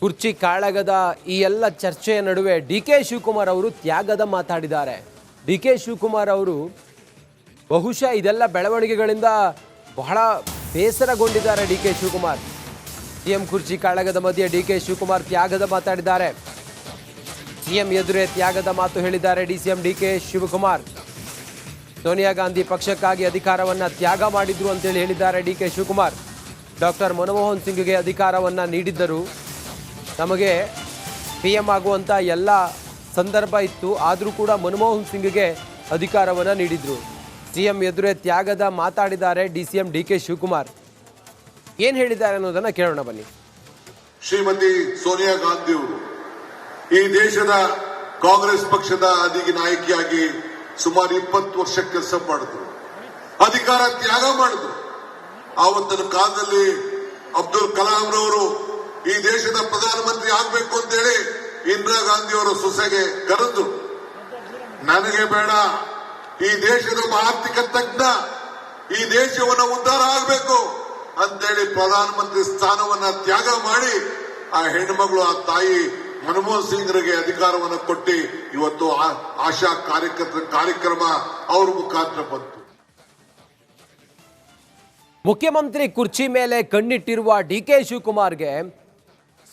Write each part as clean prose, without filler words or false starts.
ಕುರ್ಚಿ ಕಾಳಗದ ಈ ಎಲ್ಲ ಚರ್ಚೆಯ ನಡುವೆ ಡಿ.ಕೆ. ಶಿವಕುಮಾರ್ ಅವರು ತ್ಯಾಗದ ಮಾತಾಡಿದ್ದಾರೆ. ಡಿ.ಕೆ. ಶಿವಕುಮಾರ್ ಅವರು ಬಹುಶಃ ಇದೆಲ್ಲ ಬೆಳವಣಿಗೆಗಳಿಂದ ಬಹಳ ಬೇಸರಗೊಂಡಿದ್ದಾರೆ. ಡಿ.ಕೆ. ಶಿವಕುಮಾರ್ ಸಿಎಂ ಕುರ್ಚಿ ಕಾಳಗದ ಮಧ್ಯೆ ಡಿ.ಕೆ. ಶಿವಕುಮಾರ್ ತ್ಯಾಗದ ಮಾತಾಡಿದ್ದಾರೆ. ಸಿಎಂ ಎದುರೇ ತ್ಯಾಗದ ಮಾತು ಹೇಳಿದ್ದಾರೆ ಡಿಸಿಎಂ ಡಿ.ಕೆ. ಶಿವಕುಮಾರ್. ಸೋನಿಯಾ ಗಾಂಧಿ ಪಕ್ಷಕ್ಕಾಗಿ ಅಧಿಕಾರವನ್ನ ತ್ಯಾಗ ಮಾಡಿದ್ರು ಅಂತೇಳಿ ಹೇಳಿದ್ದಾರೆ ಡಿ.ಕೆ. ಶಿವಕುಮಾರ್. ಡಾಕ್ಟರ್ ಮನಮೋಹನ್ ಸಿಂಗ್ಗೆ ಅಧಿಕಾರವನ್ನ ನೀಡಿದ್ದರು. ನಮಗೆ PM ಆಗುವಂಥ ಎಲ್ಲ ಸಂದರ್ಭ ಇತ್ತು, ಆದರೂ ಕೂಡ ಮನಮೋಹನ್ ಸಿಂಗ್ಗೆ ಅಧಿಕಾರವನ್ನು ನೀಡಿದ್ರು. ಸಿಎಂ ಎದುರೇ ತ್ಯಾಗದ ಮಾತಾಡಿದ್ದಾರೆ ಡಿಸಿಎಂ ಡಿ.ಕೆ. ಶಿವಕುಮಾರ್. ಏನು ಹೇಳಿದ್ದಾರೆ ಅನ್ನೋದನ್ನ ಕೇಳೋಣ ಬನ್ನಿ. ಶ್ರೀಮತಿ ಸೋನಿಯಾ ಗಾಂಧಿ ಅವರು ಈ ದೇಶದ ಕಾಂಗ್ರೆಸ್ ಪಕ್ಷದ ಅಧಿಕ ನಾಯಕಿಯಾಗಿ ಸುಮಾರು 20 ವರ್ಷ ಕೆಲಸ ಮಾಡಿದ್ರು, ಅಧಿಕಾರ ತ್ಯಾಗ ಮಾಡಿದ್ರು. ಆವತ್ತಿನ ಕಾಲದಲ್ಲಿ ಅಬ್ದುಲ್ ಕಲಾಂ ರವರು ಈ ದೇಶದ ಪ್ರಧಾನಮಂತ್ರಿ ಆಗಬೇಕು ಅಂತೇಳಿ ಇಂದಿರಾ ಗಾಂಧಿ ಅವರ ಸೊಸೆಗೆ ಕರೆದು, ನನಗೆ ಬೇಡ, ಈ ದೇಶದ ಆರ್ಥಿಕ ತಜ್ಞ, ಈ ದೇಶವನ್ನು ಉದ್ಧಾರ ಆಗಬೇಕು ಅಂತೇಳಿ ಪ್ರಧಾನಮಂತ್ರಿ ಸ್ಥಾನವನ್ನ ತ್ಯಾಗ ಮಾಡಿ ಆ ಹೆಣ್ಣುಮಗಳು, ಆ ತಾಯಿ ಮನಮೋಹನ್ ಸಿಂಗ್ರಿಗೆ ಅಧಿಕಾರವನ್ನು ಕೊಟ್ಟು ಇವತ್ತು ಆಶಾ ಕಾರ್ಯಕ್ರಮ ಅವ್ರ ಮುಖಾಂತರ ಬಂತು. ಮುಖ್ಯಮಂತ್ರಿ ಕುರ್ಚಿ ಮೇಲೆ ಕಣ್ಣಿಟ್ಟಿರುವ ಡಿ.ಕೆ. ಶಿವಕುಮಾರ್ಗೆ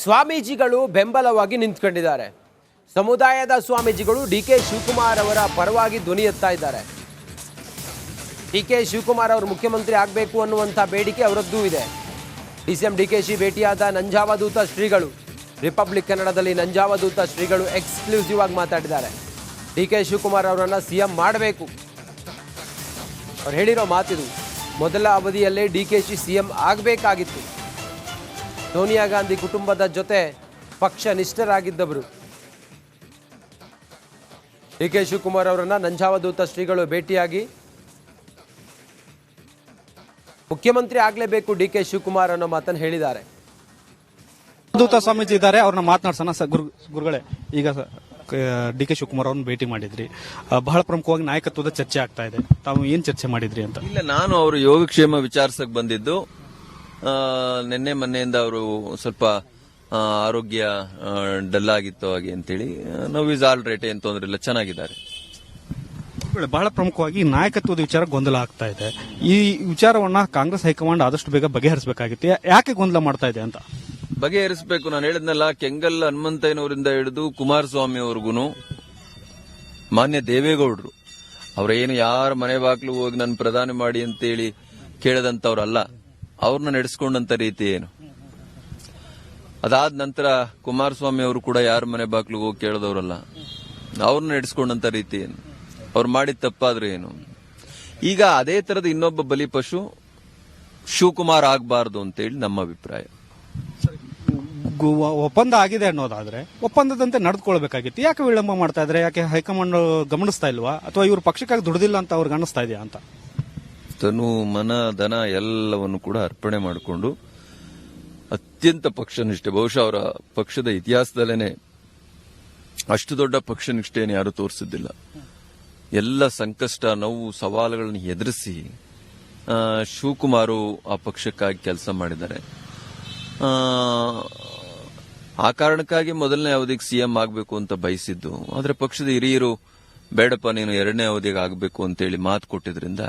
ಸ್ವಾಮೀಜಿಗಳು ಬೆಂಬಲವಾಗಿ ನಿಂತ್ಕೊಂಡಿದ್ದಾರೆ. ಸಮುದಾಯದ ಸ್ವಾಮೀಜಿಗಳು ಡಿ.ಕೆ. ಶಿವಕುಮಾರ್ ಅವರ ಪರವಾಗಿ ಧ್ವನಿ ಎತ್ತಾ ಇದ್ದಾರೆ. ಡಿ.ಕೆ. ಶಿವಕುಮಾರ್ ಅವರು ಮುಖ್ಯಮಂತ್ರಿ ಆಗಬೇಕು ಅನ್ನುವಂಥ ಬೇಡಿಕೆ ಅವರದ್ದೂ ಇದೆ. ಡಿಸಿಎಂ ಡಿ.ಕೆ.ಶಿ ಭೇಟಿಯಾದ ನಂಜಾವಧೂತ ಶ್ರೀಗಳು, ರಿಪಬ್ಲಿಕ್ ಕನ್ನಡದಲ್ಲಿ ನಂಜಾವಧೂತ ಶ್ರೀಗಳು ಎಕ್ಸ್ಕ್ಲೂಸಿವ್ ಆಗಿ ಮಾತಾಡಿದ್ದಾರೆ. ಡಿ.ಕೆ. ಶಿವಕುಮಾರ್ ಅವರನ್ನು ಸಿಎಂ ಮಾಡಬೇಕು. ಅವ್ರು ಹೇಳಿರೋ ಮಾತಿದು, ಮೊದಲ ಅವಧಿಯಲ್ಲೇ ಡಿ.ಕೆ.ಶಿ ಸಿಎಂ ಆಗಬೇಕಾಗಿತ್ತು. ಸೋನಿಯಾ ಗಾಂಧಿ ಕುಟುಂಬದ ಜೊತೆ ಪಕ್ಷ ನಿಷ್ಠರಾಗಿದ್ದವರು. ಡಿ.ಕೆ. ಶಿವಕುಮಾರ್ ಅವರನ್ನ ನಂಜಾವಧೂತ ಶ್ರೀಗಳು ಭೇಟಿಯಾಗಿ ಮುಖ್ಯಮಂತ್ರಿ ಆಗಲೇಬೇಕು ಡಿ.ಕೆ. ಶಿವಕುಮಾರ್ ಅನ್ನೋ ಮಾತನ್ನು ಹೇಳಿದ್ದಾರೆ. ದೂತ ಸ್ವಾಮೀಜಿ ಇದ್ದಾರೆ, ಅವ್ರನ್ನ ಮಾತನಾಡ್ಸೋಣ. ಗುರುಗಳೇ, ಈಗ ಡಿ.ಕೆ. ಶಿವಕುಮಾರ್ ಅವ್ರನ್ನ ಭೇಟಿ ಮಾಡಿದ್ರಿ, ಬಹಳ ಪ್ರಮುಖವಾಗಿ ನಾಯಕತ್ವದ ಚರ್ಚೆ ಆಗ್ತಾ ಇದೆ. ತಾವು ಏನ್ ಚರ್ಚೆ ಮಾಡಿದ್ರಿ ಅಂತ? ಇಲ್ಲ, ನಾನು ಅವರು ಯೋಗಕ್ಷೇಮ ವಿಚಾರಿಸಕ್ ಬಂದಿದ್ದು. ನಿನ್ನೆ ಮೊನ್ನೆಯಿಂದ ಅವರು ಸ್ವಲ್ಪ ಆರೋಗ್ಯ ಡಲ್ ಆಗಿತ್ತು ಹಾಗೆ ಅಂತೇಳಿ. ನೋವು ಇಸ್ ಆಲ್ ರೈಟ್, ಏನ್ ತೊಂದರೆ ಇಲ್ಲ, ಚೆನ್ನಾಗಿದ್ದಾರೆ. ಬಹಳ ಪ್ರಮುಖವಾಗಿ ನಾಯಕತ್ವದ ವಿಚಾರ ಗೊಂದಲ ಆಗ್ತಾ ಇದೆ. ಈ ವಿಚಾರವನ್ನ ಕಾಂಗ್ರೆಸ್ ಹೈಕಮಾಂಡ್ ಆದಷ್ಟು ಬೇಗ ಬಗೆಹರಿಸಬೇಕಾಗಿತ್ತು. ಯಾಕೆ ಗೊಂದಲ ಮಾಡ್ತಾ ಇದೆ ಅಂತ? ಬಗೆಹರಿಸಬೇಕು. ನಾನು ಹೇಳಿದ್ನಲ್ಲ, ಕೆಂಗಲ್ ಹನುಮಂತಯ್ಯನವರಿಂದ ಹಿಡಿದು ಕುಮಾರಸ್ವಾಮಿ ಅವ್ರಿಗೂ, ಮಾನ್ಯ ದೇವೇಗೌಡರು ಅವರೇನು ಯಾರ ಮನೆ ಬಾಗ್ಲು ಹೋಗಿ ನನ್ನ ಪ್ರಧಾನಿ ಮಾಡಿ ಅಂತೇಳಿ ಕೇಳದಂತವ್ರಲ್ಲ. ಅವ್ರನ್ನ ನಡೆಸ್ಕೊಂಡಂತ ರೀತಿ ಏನು. ಅದಾದ ನಂತರ ಕುಮಾರಸ್ವಾಮಿ ಅವರು ಕೂಡ ಯಾರ ಮನೆ ಬಾಗ್ಲು ಹೋಗಿ ಕೇಳದವ್ರಲ್ಲ. ಅವ್ರನ್ನ ನಡೆಸ್ಕೊಂಡಂತ ರೀತಿ ಏನು, ಅವ್ರು ಮಾಡಿದ ತಪ್ಪಾದ್ರೆ ಏನು. ಈಗ ಅದೇ ತರದ ಇನ್ನೊಬ್ಬ ಬಲಿಪಶು ಶಿವಕುಮಾರ್ ಆಗಬಾರದು ಅಂತೇಳಿ ನಮ್ಮ ಅಭಿಪ್ರಾಯ. ಒಪ್ಪಂದ ಆಗಿದೆ ಅನ್ನೋದಾದ್ರೆ ಒಪ್ಪಂದದಂತೆ ನಡೆದುಕೊಳ್ಬೇಕಾಗಿತ್ತು. ಯಾಕೆ ವಿಳಂಬ ಮಾಡ್ತಾ ಇದ್ರೆ? ಯಾಕೆ ಹೈಕಮಾಂಡ್ ಗಮನಿಸ್ತಾ ಇಲ್ವಾ? ಅಥವಾ ಇವರು ಪಕ್ಷಕ್ಕಾಗಿ ದುಡಿದಿಲ್ಲ ಅಂತ ಅವ್ರಿಗೆ ಅನಿಸ್ತಾ ಇದೆಯಾ ಅಂತ? ತನು, ಮನ, ಧನ ಎಲ್ಲವನ್ನು ಕೂಡ ಅರ್ಪಣೆ ಮಾಡಿಕೊಂಡು ಅತ್ಯಂತ ಪಕ್ಷನಿಷ್ಠೆ, ಬಹುಶಃ ಅವರ ಪಕ್ಷದ ಇತಿಹಾಸದಲ್ಲೇನೆ ಅಷ್ಟು ದೊಡ್ಡ ಪಕ್ಷನಿಷ್ಠೆಯನ್ನು ಯಾರು ತೋರಿಸಿದ್ದಿಲ್ಲ. ಎಲ್ಲ ಸಂಕಷ್ಟ, ನೋವು, ಸವಾಲುಗಳನ್ನು ಎದುರಿಸಿ ಶಿವಕುಮಾರು ಆ ಪಕ್ಷಕ್ಕಾಗಿ ಕೆಲಸ ಮಾಡಿದ್ದಾರೆ. ಆ ಕಾರಣಕ್ಕಾಗಿ ಮೊದಲನೇ ಅವಧಿಗೆ ಸಿಎಂ ಆಗಬೇಕು ಅಂತ ಬಯಸಿದ್ದು. ಆದರೆ ಪಕ್ಷದ ಹಿರಿಯರು ಬೇಡಪ್ಪ ನೀನು ಎರಡನೇ ಅವಧಿಗೆ ಆಗಬೇಕು ಅಂತೇಳಿ ಮಾತು ಕೊಟ್ಟಿದ್ರಿಂದ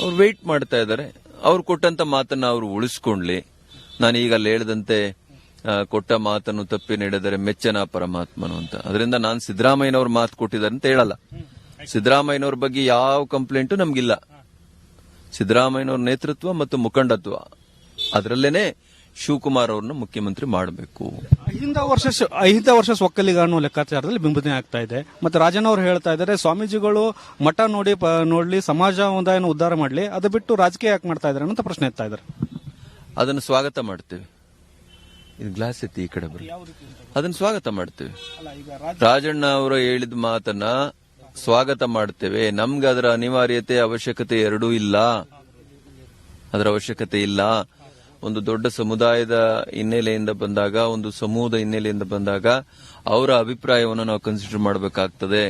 ಅವ್ರು ವೆಯ್ಟ್ ಮಾಡ್ತಾ ಇದ್ದಾರೆ. ಅವ್ರು ಕೊಟ್ಟಂತ ಮಾತನ್ನ ಅವರು ಉಳಿಸ್ಕೊಂಡ್ಲಿ. ನಾನು ಈಗ ಹೇಳಿದಂತೆ ಕೊಟ್ಟ ಮಾತನ್ನು ತಪ್ಪಿ ನಡೆದರೆ ಮೆಚ್ಚನ ಪರಮಾತ್ಮನು ಅಂತ. ಅದರಿಂದ ನಾನು ಸಿದ್ದರಾಮಯ್ಯನವ್ರ ಮಾತು ಕೊಟ್ಟಿದ್ದಾರೆ ಅಂತ ಹೇಳಲ್ಲ. ಸಿದ್ದರಾಮಯ್ಯನವ್ರ ಬಗ್ಗೆ ಯಾವ ಕಂಪ್ಲೇಂಟು ನಮ್ಗಿಲ್ಲ. ಸಿದ್ದರಾಮಯ್ಯನವ್ರ ನೇತೃತ್ವ ಮತ್ತು ಮುಖಂಡತ್ವ ಅದರಲ್ಲೇನೆ ಶಿವಕುಮಾರ್ ಅವ್ರನ್ನ ಮುಖ್ಯಮಂತ್ರಿ ಮಾಡಬೇಕು. ಐದು ವರ್ಷ ಒಕ್ಕಲಿಗ ಅನ್ನೋ ಲೆಕ್ಕಾಚಾರದಲ್ಲಿ ಬಿಂಬನೆ ಆಗ್ತಾ ಇದೆ. ಮತ್ತೆ ರಾಜಣ್ಣ ಅವರು ಹೇಳ್ತಾ ಇದ್ದಾರೆ, ಸ್ವಾಮೀಜಿಗಳು ಮಠ ನೋಡ್ಲಿ, ಸಮಾಜ ಸಮುದಾಯನ ಉದ್ಧಾರ ಮಾಡ್ಲಿ, ಅದು ಬಿಟ್ಟು ರಾಜಕೀಯ ಯಾಕೆ ಮಾಡ್ತಾ ಇದ್ದಾರೆ ಅಂತ ಪ್ರಶ್ನೆ ಎತ್ತಾ ಇದ್ದಾರೆ. ಅದನ್ನು ಸ್ವಾಗತ ಮಾಡ್ತೇವೆ. ಇದು ಗ್ಲಾಸ್ ಎತ್ತಿ ಈ ಕಡೆ ಬರಲಿ. ಅದನ್ನು ಸ್ವಾಗತ ಮಾಡ್ತೇವೆ. ರಾಜಣ್ಣ ಅವರು ಹೇಳಿದ ಮಾತನ್ನ ಸ್ವಾಗತ ಮಾಡ್ತೇವೆ. ನಮ್ಗೆ ಅದರ ಅನಿವಾರ್ಯತೆ, ಅವಶ್ಯಕತೆ ಎರಡೂ ಇಲ್ಲ. ಅದರ ಅವಶ್ಯಕತೆ ಇಲ್ಲ. ಒಂದು ದೊಡ್ಡ ಸಮುದಾಯದ ಹಿನ್ನೆಲೆಯಿಂದ ಬಂದಾಗ, ಒಂದು ಸಮೂಹದ ಹಿನ್ನೆಲೆಯಿಂದ ಬಂದಾಗ ಅವರ ಅಭಿಪ್ರಾಯವನ್ನು ನಾವು ಕನ್ಸಿಡರ್ ಮಾಡಬೇಕಾಗ್ತದೆ.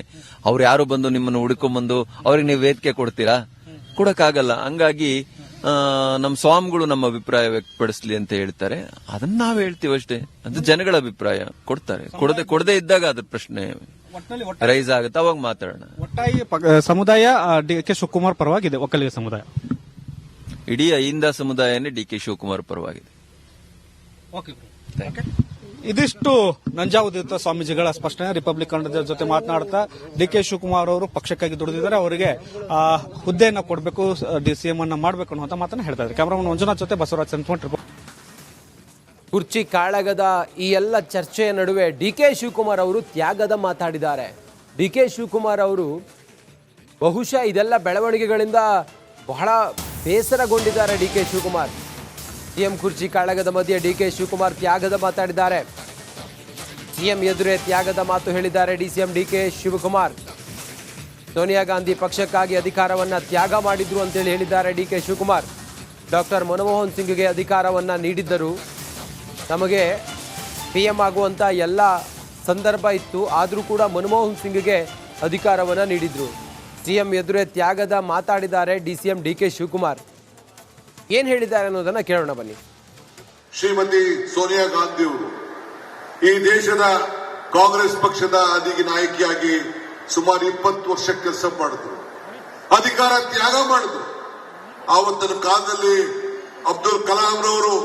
ಅವ್ರು ಯಾರು ಬಂದು ನಿಮ್ಮನ್ನು ಹುಡುಕೊಂಡ್ಬಂದು ಅವ್ರಿಗೆ ನೀವು ವೇದಿಕೆ ಕೊಡ್ತೀರಾ? ಕೊಡಕ್ಕಾಗಲ್ಲ. ಹಂಗಾಗಿ ನಮ್ಮ ಸ್ವಾಮಿಗಳು ನಮ್ಮ ಅಭಿಪ್ರಾಯ ವ್ಯಕ್ತಪಡಿಸ್ಲಿ ಅಂತ ಹೇಳ್ತಾರೆ. ಅದನ್ನ ನಾವ್ ಹೇಳ್ತೀವಿ ಅಷ್ಟೇ. ಅದು ಜನಗಳ ಅಭಿಪ್ರಾಯ ಕೊಡ್ತಾರೆ. ಕೊಡದೆ ಇದ್ದಾಗ ಅದ್ರ ಪ್ರಶ್ನೆ ರೈಸ್ ಆಗುತ್ತೆ, ಅವಾಗ ಮಾತಾಡೋಣ. ಒಟ್ಟಾಗಿ ಸಮುದಾಯ ಡಿ.ಕೆ. ಶಿವಕುಮಾರ್ ಪರವಾಗಿದೆ. ಒಕ್ಕಲಿಗ ಸಮುದಾಯ, ಇಡೀ ಅಹಿಂದ ಸಮುದಾಯನೇ ಡಿ.ಕೆ. ಶಿವಕುಮಾರ್ ಪರವಾಗಿದೆ. ಇದಿಷ್ಟು ನಂಜಾವಧೂತ ಸ್ವಾಮೀಜಿಗಳ ಸ್ಪಷ್ಟನೆ. ರಿಪಬ್ಲಿಕ್ ಕನ್ನಡದ ಜೊತೆ ಮಾತನಾಡ್ತಾ ಡಿ.ಕೆ. ಶಿವಕುಮಾರ್ ಅವರು ಪಕ್ಷಕ್ಕಾಗಿ ದುಡಿದಿದ್ದಾರೆ, ಅವರಿಗೆ ಹುದ್ದೆಯನ್ನ ಕೊಡಬೇಕು, ಸಿಎಂ ಅನ್ನ ಮಾಡಬೇಕು ಅನ್ನುವಂತ ಮಾತನ್ನ ಹೇಳ್ತಾ ಇದ್ದಾರೆ. ಕ್ಯಾಮರಾಮನ್ ಮಂಜುನಾಥ್ ಜೊತೆ ಬಸವರಾಜ್ ಸಂತಮಠ. ಕುರ್ಚಿ ಕಾಳಗದ ಈ ಎಲ್ಲ ಚರ್ಚೆಯ ನಡುವೆ ಡಿ.ಕೆ. ಶಿವಕುಮಾರ್ ಅವರು ತ್ಯಾಗದ ಮಾತಾಡಿದ್ದಾರೆ. ಡಿ.ಕೆ. ಶಿವಕುಮಾರ್ ಅವರು ಬಹುಶಃ ಇದೆಲ್ಲ ಬೆಳವಣಿಗೆಗಳಿಂದ ಬಹಳ ಬೇಸರಗೊಂಡಿದ್ದಾರೆ. ಡಿ.ಕೆ. ಶಿವಕುಮಾರ್ ಸಿಎಂ ಕುರ್ಚಿ ಕಾಳಗದ ಮಧ್ಯೆ ಡಿ.ಕೆ. ಶಿವಕುಮಾರ್ ತ್ಯಾಗದ ಮಾತಾಡಿದ್ದಾರೆ. ಸಿಎಂ ಎದುರೇ ತ್ಯಾಗದ ಮಾತು ಹೇಳಿದ್ದಾರೆ ಡಿಸಿಎಂ ಡಿ.ಕೆ. ಶಿವಕುಮಾರ್. ಸೋನಿಯಾ ಗಾಂಧಿ ಪಕ್ಷಕ್ಕಾಗಿ ಅಧಿಕಾರವನ್ನ ತ್ಯಾಗ ಮಾಡಿದ್ರು ಅಂತೇಳಿ ಹೇಳಿದ್ದಾರೆ ಡಿ.ಕೆ. ಶಿವಕುಮಾರ್. ಡಾಕ್ಟರ್ ಮನಮೋಹನ್ ಸಿಂಗ್ಗೆ ಅಧಿಕಾರವನ್ನ ನೀಡಿದ್ದರು, ನಮಗೆ PM ಆಗುವಂತ ಎಲ್ಲ ಸಂದರ್ಭ ಇತ್ತು, ಆದರೂ ಕೂಡ ಮನಮೋಹನ್ ಸಿಂಗ್ಗೆ ಅಧಿಕಾರವನ್ನ ನೀಡಿದ್ರು. ಸಿಎಂ ಎದುರೇ ತ್ಯಾಗದ ಮಾತಾಡಿದ್ದಾರೆ ಡಿಸಿಎಂ ಡಿ.ಕೆ. ಶಿವಕುಮಾರ್. ಏನ್ ಹೇಳಿದ್ದಾರೆ ಅನ್ನೋದನ್ನ ಕೇಳೋಣ ಬನ್ನಿ. ಶ್ರೀಮತಿ ಸೋನಿಯಾ ಗಾಂಧಿ ಅವರು ಈ ದೇಶದ ಕಾಂಗ್ರೆಸ್ ಪಕ್ಷದ ಅಧಿಕ ನಾಯಕಿಯಾಗಿ ಸುಮಾರು 20 ವರ್ಷ ಕೆಲಸ ಮಾಡಿದ್ರು, ಅಧಿಕಾರ ತ್ಯಾಗ ಮಾಡಿದ್ರು. ಆವತ್ತಿನ ಕಾಲದಲ್ಲಿ ಅಬ್ದುಲ್ ಕಲಾಂ ರವರು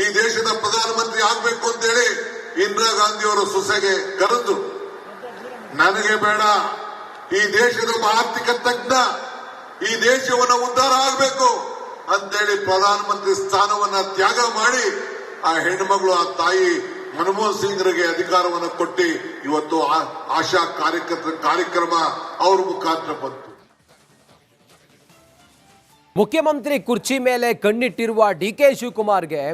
ಈ ದೇಶದ ಪ್ರಧಾನಮಂತ್ರಿ ಆಗಬೇಕು ಅಂತೇಳಿ ಇಂದಿರಾ ಗಾಂಧಿ ಅವರ ಸೊಸೆಗೆ ಕರೆದ್ರು. ನನಗೆ ಬೇಡ, ಈ ದೇಶದ ಆರ್ಥಿಕ ತಜ್ಞ, ಈ ದೇಶವನ್ನು ಉದ್ಧಾರ ಆಗಬೇಕು ಅಂತೇಳಿ ಪ್ರಧಾನಮಂತ್ರಿ ಸ್ಥಾನವನ್ನ ತ್ಯಾಗ ಮಾಡಿ ಆ ಹೆಣ್ಮಗಳು, ಆ ತಾಯಿ ಮನಮೋಹನ್ ಸಿಂಗ್ರಿಗೆ ಅಧಿಕಾರವನ್ನು ಕೊಟ್ಟು ಇವತ್ತು ಆಶಾ ಕಾರ್ಯಕ್ರಮ ಅವ್ರ ಮುಖಾಂತರ ಬಂತು. ಮುಖ್ಯಮಂತ್ರಿ ಕುರ್ಚಿ ಮೇಲೆ ಕಣ್ಣಿಟ್ಟಿರುವ ಡಿ.ಕೆ. ಶಿವಕುಮಾರ್ಗೆ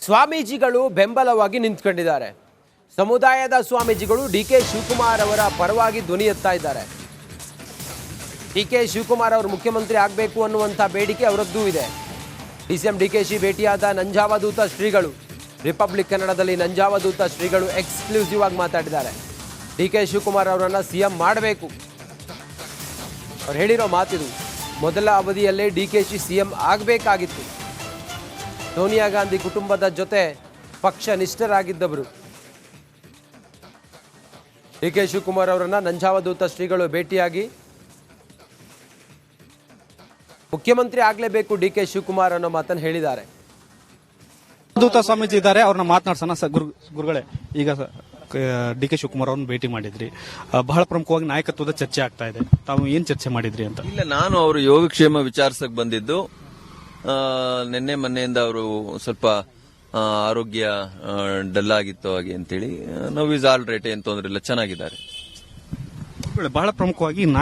ಸ್ವಾಮೀಜಿಗಳು ಬೆಂಬಲವಾಗಿ ನಿಂತ್ಕೊಂಡಿದ್ದಾರೆ. ಸಮುದಾಯದ ಸ್ವಾಮೀಜಿಗಳು ಡಿ.ಕೆ. ಶಿವಕುಮಾರ್ ಅವರ ಪರವಾಗಿ ಧ್ವನಿ ಎತ್ತಾ ಇದ್ದಾರೆ. ಡಿ.ಕೆ. ಶಿವಕುಮಾರ್ ಅವರು ಮುಖ್ಯಮಂತ್ರಿ ಆಗಬೇಕು ಅನ್ನುವಂಥ ಬೇಡಿಕೆ ಅವರದ್ದೂ ಇದೆ. ಡಿಸಿಎಂ ಡಿ.ಕೆ.ಶಿ ಭೇಟಿಯಾದ ನಂಜಾವಧೂತ ಶ್ರೀಗಳು, ರಿಪಬ್ಲಿಕ್ ಕನ್ನಡದಲ್ಲಿ ನಂಜಾವಧೂತ ಶ್ರೀಗಳು ಎಕ್ಸ್ಕ್ಲೂಸಿವ್ ಆಗಿ ಮಾತಾಡಿದ್ದಾರೆ. ಡಿ.ಕೆ. ಶಿವಕುಮಾರ್ ಅವರನ್ನ ಸಿಎಂ ಮಾಡಬೇಕು. ಅವ್ರು ಹೇಳಿರೋ ಮಾತಿದು. ಮೊದಲ ಅವಧಿಯಲ್ಲೇ ಡಿ.ಕೆ.ಶಿ ಸಿಎಂ ಆಗಬೇಕಾಗಿತ್ತು. ಸೋನಿಯಾ ಗಾಂಧಿ ಕುಟುಂಬದ ಜೊತೆ ಪಕ್ಷ ನಿಷ್ಠರಾಗಿದ್ದವರು. ಡಿ.ಕೆ. ಶಿವಕುಮಾರ್ ಅವರನ್ನ ನಂಜಾವಧೂತ ಶ್ರೀಗಳು ಭೇಟಿಯಾಗಿ ಮುಖ್ಯಮಂತ್ರಿ ಆಗಲೇಬೇಕು ಡಿ.ಕೆ. ಶಿವಕುಮಾರ್ ಅನ್ನೋ ಮಾತನ್ನು ಹೇಳಿದ್ದಾರೆ. ದೂತ ಸ್ವಾಮೀಜಿ ಇದ್ದಾರೆ, ಅವ್ರನ್ನ ಮಾತನಾಡ್ಸೋಣ. ಗುರುಗಳೇ, ಈಗ ಡಿ.ಕೆ. ಶಿವಕುಮಾರ್ ಅವ್ರನ್ನ ಭೇಟಿ ಮಾಡಿದ್ರಿ, ಬಹಳ ಪ್ರಮುಖವಾಗಿ ನಾಯಕತ್ವದ ಚರ್ಚೆ ಆಗ್ತಾ ಇದೆ. ತಾವು ಏನ್ ಚರ್ಚೆ ಮಾಡಿದ್ರಿ ಅಂತ? ಇಲ್ಲ, ನಾನು ಅವರು ಯೋಗಕ್ಷೇಮ ವಿಚಾರಿಸಕ್ ಬಂದಿದ್ದು. ನಿನ್ನೆ ಮೊನ್ನೆಯಿಂದ ಅವರು ಸ್ವಲ್ಪ ಆರೋಗ್ಯ ಡಲ್ ಆಗಿತ್ತು ಹಾಗೆ ಅಂತೇಳಿ. ನೋವು ಇಸ್ ಆಲ್ ರೈಟ್, ಏನ್ ತೊಂದ್ರೆ ಇಲ್ಲ, ಚೆನ್ನಾಗಿದ್ದಾರೆ. ಬಹಳ ಪ್ರಮುಖವಾಗಿ